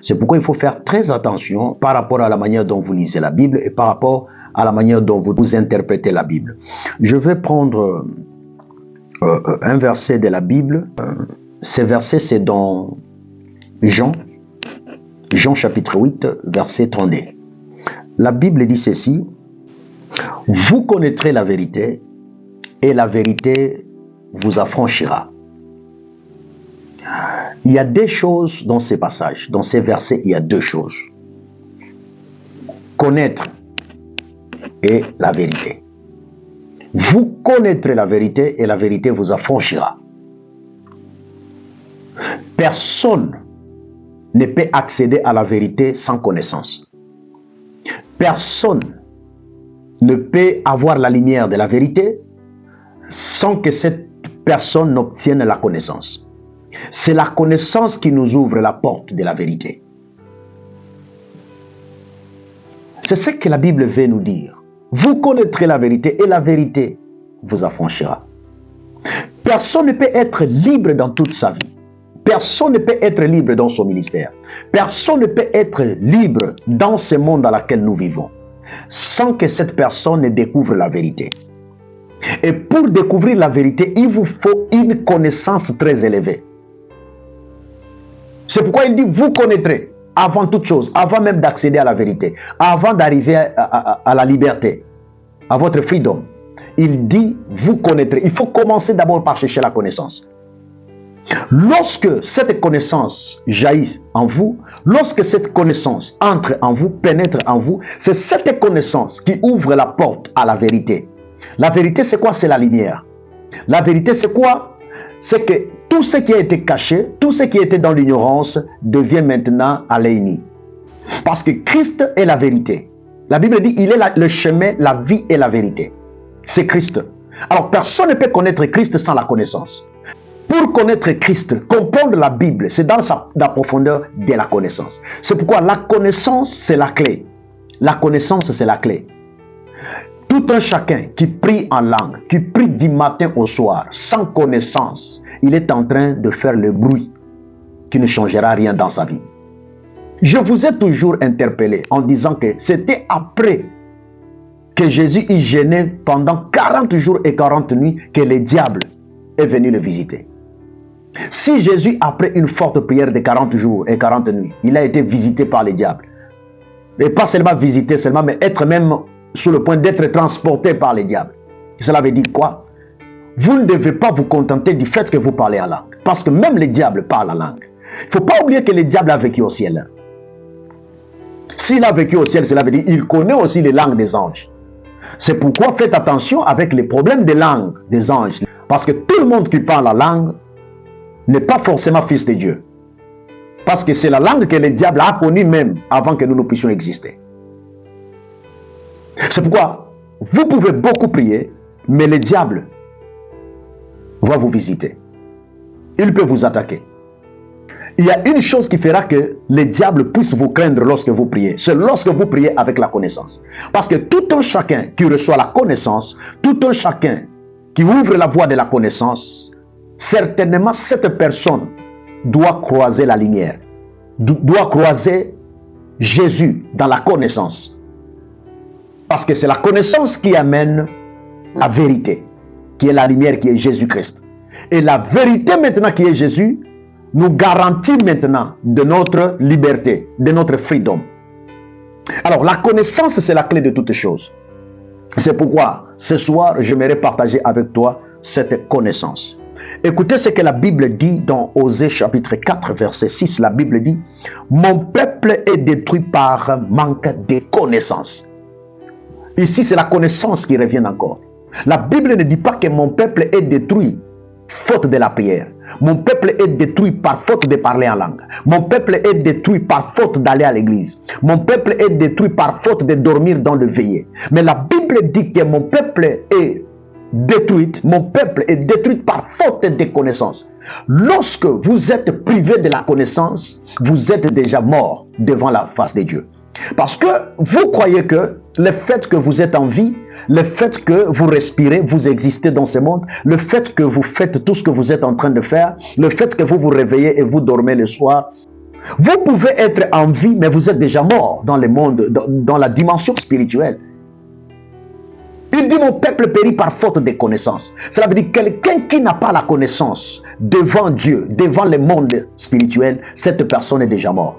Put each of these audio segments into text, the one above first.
C'est pourquoi il faut faire très attention par rapport à la manière dont vous lisez la Bible et par rapport à la manière dont vous interprétez la Bible. Je vais prendre un verset de la Bible. Ce verset, c'est dans Jean chapitre 8, verset 32. La Bible dit ceci: vous connaîtrez la vérité et la vérité vous affranchira. Il y a deux choses dans ces passages, dans ces versets, il y a deux choses. Connaître et la vérité. Vous connaîtrez la vérité et la vérité vous affranchira. Personne ne peut accéder à la vérité sans connaissance. Personne ne peut avoir la lumière de la vérité sans que cette personne n'obtienne la connaissance. C'est la connaissance qui nous ouvre la porte de la vérité. C'est ce que la Bible veut nous dire. Vous connaîtrez la vérité et la vérité vous affranchira. Personne ne peut être libre dans toute sa vie. Personne ne peut être libre dans son ministère. Personne ne peut être libre dans ce monde dans lequel nous vivons sans que cette personne ne découvre la vérité. Et pour découvrir la vérité, il vous faut une connaissance très élevée. C'est pourquoi il dit, vous connaîtrez avant toute chose, avant même d'accéder à la vérité, avant d'arriver à la liberté, à votre freedom. Il dit, vous connaîtrez. Il faut commencer d'abord par chercher la connaissance. Lorsque cette connaissance jaillit en vous, lorsque cette connaissance entre en vous, pénètre en vous, c'est cette connaissance qui ouvre la porte à la vérité. La vérité, c'est quoi? C'est la lumière. La vérité, c'est quoi? C'est que tout ce qui a été caché, tout ce qui était dans l'ignorance devient maintenant à l'œil. Parce que Christ est la vérité. La Bible dit, il est le chemin, la vie et la vérité. C'est Christ. Alors, personne ne peut connaître Christ sans la connaissance. Pour connaître Christ, comprendre la Bible, c'est dans la profondeur de la connaissance. C'est pourquoi la connaissance, c'est la clé. La connaissance, c'est la clé. Tout un chacun qui prie en langue, qui prie du matin au soir, sans connaissance, il est en train de faire le bruit qui ne changera rien dans sa vie. Je vous ai toujours interpellé en disant que c'était après que Jésus y gênait pendant 40 jours et 40 nuits que le diable est venu le visiter. Si Jésus, après une forte prière de 40 jours et 40 nuits, il a été visité par le diable, et pas seulement visité seulement, mais être même sur le point d'être transporté par le diable. Cela veut dire quoi? Vous ne devez pas vous contenter du fait que vous parlez en langue, parce que même le diable parle en langue. Il ne faut pas oublier que le diable a vécu au ciel. S'il a vécu au ciel, cela veut dire qu'il connaît aussi les langues des anges. C'est pourquoi faites attention avec les problèmes de langue des anges. Parce que tout le monde qui parle la langue n'est pas forcément fils de Dieu. Parce que c'est la langue que le diable a connue même avant que nous puissions exister. C'est pourquoi vous pouvez beaucoup prier, mais le diable va vous visiter. Il peut vous attaquer. Il y a une chose qui fera que le diable puisse vous craindre lorsque vous priez. C'est lorsque vous priez avec la connaissance. Parce que tout un chacun qui reçoit la connaissance, tout un chacun qui ouvre la voie de la connaissance, certainement cette personne doit croiser la lumière, doit croiser Jésus dans la connaissance. Parce que c'est la connaissance qui amène la vérité, qui est la lumière, qui est Jésus-Christ. Et la vérité maintenant qui est Jésus, nous garantit maintenant de notre liberté, de notre freedom. Alors la connaissance, c'est la clé de toutes choses. C'est pourquoi ce soir, j'aimerais partager avec toi cette connaissance. Écoutez ce que la Bible dit dans Osée chapitre 4, verset 6. La Bible dit, « Mon peuple est détruit par manque de connaissance. » Ici, c'est la connaissance qui revient encore. La Bible ne dit pas que mon peuple est détruit faute de la prière. Mon peuple est détruit par faute de parler en langue. Mon peuple est détruit par faute d'aller à l'église. Mon peuple est détruit par faute de dormir dans le veillé. Mais la Bible dit que mon peuple est détruit. Mon peuple est détruit par faute de connaissance. Lorsque vous êtes privé de la connaissance, vous êtes déjà mort devant la face de Dieu. Parce que vous croyez que le fait que vous êtes en vie, le fait que vous respirez, vous existez dans ce monde, le fait que vous faites tout ce que vous êtes en train de faire, le fait que vous vous réveillez et vous dormez le soir, Vous pouvez être en vie, mais vous êtes déjà mort dans le monde, dans la dimension spirituelle. Il dit, mon peuple périt par faute de connaissance. Cela veut dire quelqu'un qui n'a pas la connaissance devant Dieu, devant le monde spirituel, cette personne est déjà morte.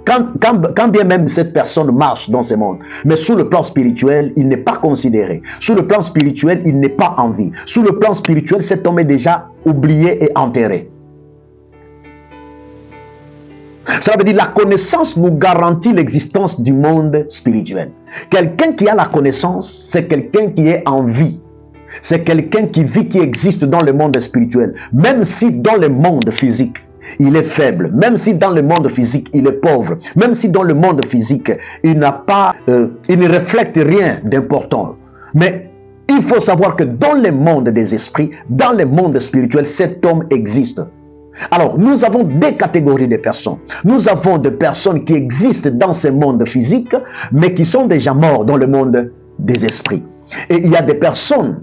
Quand bien même cette personne marche dans ce monde, mais sous le plan spirituel, il n'est pas considéré. Sous le plan spirituel, il n'est pas en vie. Sous le plan spirituel, cet homme est déjà oublié et enterré. Ça veut dire la connaissance nous garantit l'existence du monde spirituel. Quelqu'un qui a la connaissance, c'est quelqu'un qui est en vie. C'est quelqu'un qui vit, qui existe dans le monde spirituel. Même si dans le monde physique, il est faible. Même si dans le monde physique, il est pauvre. Même si dans le monde physique, il ne reflète rien d'important. Mais il faut savoir que dans le monde des esprits, dans le monde spirituel, cet homme existe. Alors, nous avons deux catégories de personnes. Nous avons des personnes qui existent dans ce monde physique, mais qui sont déjà morts dans le monde des esprits. Et il y a des personnes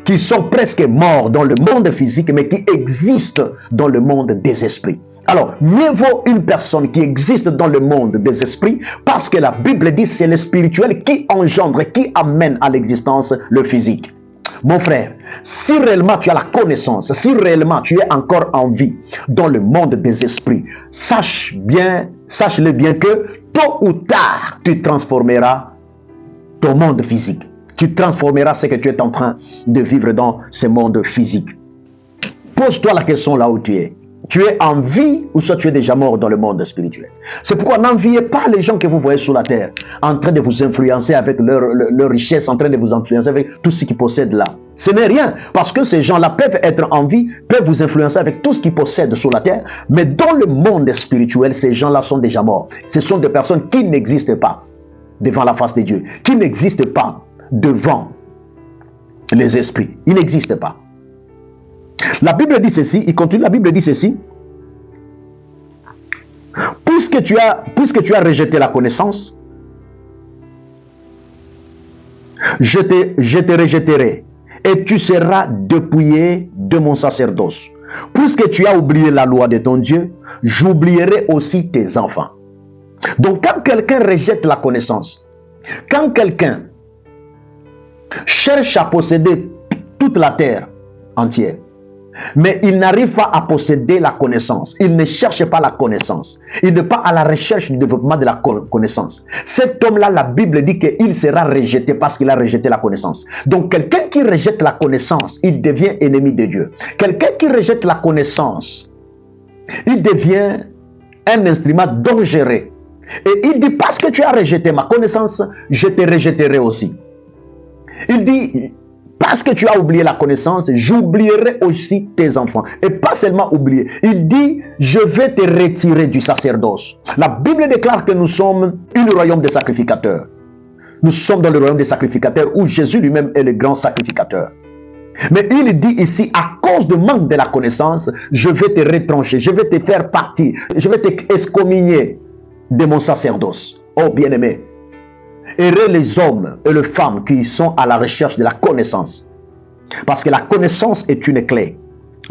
qui sont presque morts dans le monde physique, mais qui existent dans le monde des esprits. Alors, mieux vaut une personne qui existe dans le monde des esprits, parce que la Bible dit que c'est le spirituel qui engendre, qui amène à l'existence le physique. Mon frère, si réellement tu as la connaissance, si réellement tu es encore en vie dans le monde des esprits, sache-le bien que tôt ou tard, tu transformeras ton monde physique. Tu transformeras ce que tu es en train de vivre dans ce monde physique. Pose-toi la question là où tu es. Tu es en vie ou soit tu es déjà mort dans le monde spirituel. C'est pourquoi n'enviez pas les gens que vous voyez sur la terre en train de vous influencer avec leur richesse, en train de vous influencer avec tout ce qu'ils possèdent là. Ce n'est rien, parce que ces gens-là peuvent être en vie, peuvent vous influencer avec tout ce qu'ils possèdent sur la terre, mais dans le monde spirituel, ces gens-là sont déjà morts. Ce sont des personnes qui n'existent pas devant la face de Dieu, qui n'existent pas devant les esprits. Ils n'existent pas. La Bible dit ceci, il continue, la Bible dit ceci. Puisque tu as rejeté la connaissance, je te rejetterai et tu seras dépouillé de mon sacerdoce. Puisque tu as oublié la loi de ton Dieu, j'oublierai aussi tes enfants. Donc quand quelqu'un rejette la connaissance, quand quelqu'un cherche à posséder toute la terre entière, mais il n'arrive pas à posséder la connaissance. Il ne cherche pas la connaissance. Il n'est pas à la recherche du développement de la connaissance. Cet homme-là, la Bible dit qu'il sera rejeté parce qu'il a rejeté la connaissance. Donc, quelqu'un qui rejette la connaissance, il devient ennemi de Dieu. Quelqu'un qui rejette la connaissance, il devient un instrument dangereux. Et il dit, parce que tu as rejeté ma connaissance, je te rejetterai aussi. Il dit, parce que tu as oublié la connaissance, j'oublierai aussi tes enfants. Et pas seulement oublier. Il dit, je vais te retirer du sacerdoce. La Bible déclare que nous sommes un royaume de sacrificateurs. Nous sommes dans le royaume des sacrificateurs où Jésus lui-même est le grand sacrificateur. Mais il dit ici, à cause du manque de la connaissance, je vais te retrancher, je vais te faire partir, je vais t'excommunier de mon sacerdoce. Oh bien-aimé, heureux les hommes et les femmes qui sont à la recherche de la connaissance. Parce que la connaissance est une clé.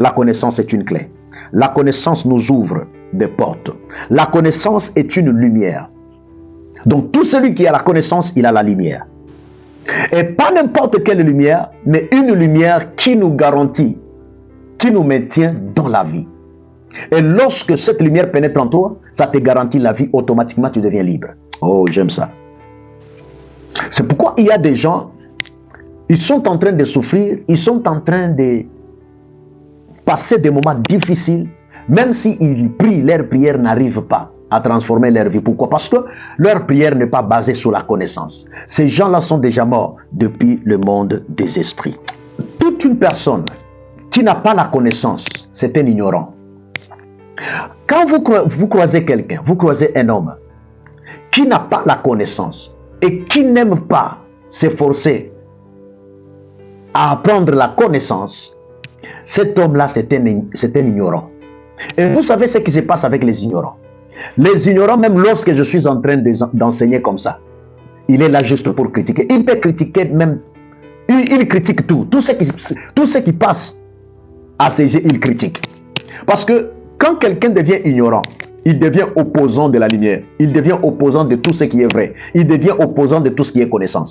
La connaissance est une clé. La connaissance nous ouvre des portes. La connaissance est une lumière. Donc tout celui qui a la connaissance, il a la lumière. Et pas n'importe quelle lumière, mais une lumière qui nous garantit, qui nous maintient dans la vie. Et lorsque cette lumière pénètre en toi, ça te garantit la vie, automatiquement tu deviens libre. Oh, j'aime ça. C'est pourquoi il y a des gens, ils sont en train de souffrir, ils sont en train de passer des moments difficiles, même s'ils prient, leur prière n'arrive pas à transformer leur vie. Pourquoi? Parce que leur prière n'est pas basée sur la connaissance. Ces gens-là sont déjà morts depuis le monde des esprits. Toute une personne qui n'a pas la connaissance, c'est un ignorant. Quand vous croisez quelqu'un, vous croisez un homme qui n'a pas la connaissance et qui n'aime pas s'efforcer à apprendre la connaissance, cet homme-là, c'est un ignorant. Et vous savez ce qui se passe avec les ignorants. Les ignorants, même lorsque je suis en train d'enseigner comme ça, il est là juste pour critiquer. Il peut critiquer même, il critique tout. Tout ce qui passe à ses yeux, il critique. Parce que quand quelqu'un devient ignorant, il devient opposant de la lumière. Il devient opposant de tout ce qui est vrai. Il devient opposant de tout ce qui est connaissance.